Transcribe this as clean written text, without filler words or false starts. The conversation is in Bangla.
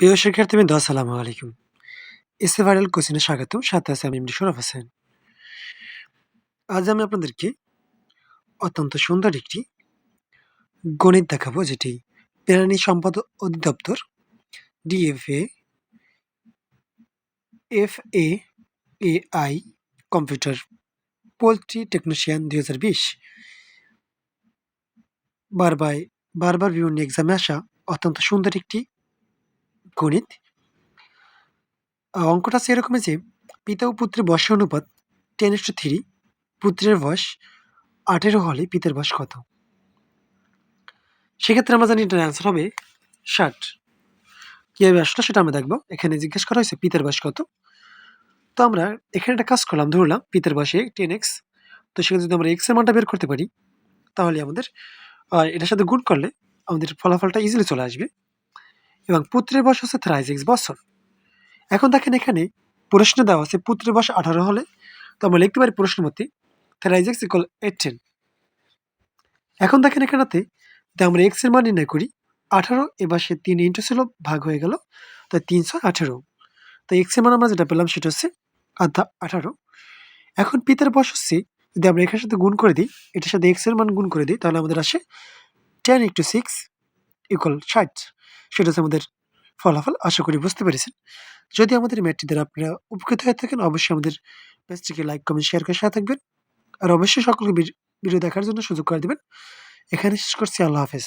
প্রিয় শিক্ষার্থীবৃন্দ আসসালামু আলাইকুম। এসএ ভাইরাল কোচিনে স্বাগতম। সাথে আছে আমি এমডি শরফ হোসেন। আজ আমি আপনাদেরকে অত্যন্ত সুন্দর একটি গণিত দেখাবো যেটি প্রাণী সম্পদ অধিদপ্তর DFA FAAI computer poultry technician ২০২০ বারবার বারবার বিভিন্ন এক্সামে আসা অত্যন্ত সুন্দর একটি গণিত। অঙ্কটা আছে এরকমই যে পিতা ও পুত্রের বয়সের অনুপাত 10:3, পুত্রের বয়স 18 হলে পিতার বয়স কত? সেক্ষেত্রে আমরা জানি এটার অ্যান্সার হবে ৬০। কিভাবে আসলো সেটা আমরা দেখব। এখানে জিজ্ঞেস করা হয়েছে পিতার বয়স কত? তো আমরা এখানে একটা কাজ করলাম, ধরলাম পিতার বয়সে 10x। তো সেখানে যদি আমরা x এর মানটা বের করতে পারি, তাহলে আমাদের এটার সাথে গুণ করলে আমাদের ফলাফলটা ইজিলি চলে আসবে। এবং পুত্রের বয়স হচ্ছে 30x বছর। এখন দেখেন এখানে প্রশ্নে দেওয়া আছে পুত্রের বয়স 18 হলে, তো আমরা লিখতে পারি প্রশ্নের মধ্যে 30x = 18। এখন দেখেন এখানেতে যদি আমরা x এর মান নির্ণয় করি, 18 এবার সে 3 ইন্টু ছিল, ভাগ হয়ে গেল। তো 318। তো x এর মান আমরা যেটা পেলাম সেটা হচ্ছে 18। এখন পিতার বয়স হচ্ছে, যদি আমরা এখানের সাথে গুণ করে দিই, এটার সাথে x এর মান গুণ করে দিই, তাহলে আমাদের আসে 10 × 6 = 60। সেটা হচ্ছে আমাদের ফলাফল। আশা করি বুঝতে পেরেছেন। যদি আমাদের ম্যাথটি দ্বারা আপনারা উপকৃত হয়ে থাকেন, অবশ্যই আমাদের পেজটিকে লাইক, কমেন্ট, শেয়ার করে সাথে থাকবেন। আর অবশ্যই সকলকে ভিডিও দেখার জন্য সুযোগ করে দিবেন। এখানে শেষ করছি। আল্লাহ হাফেজ।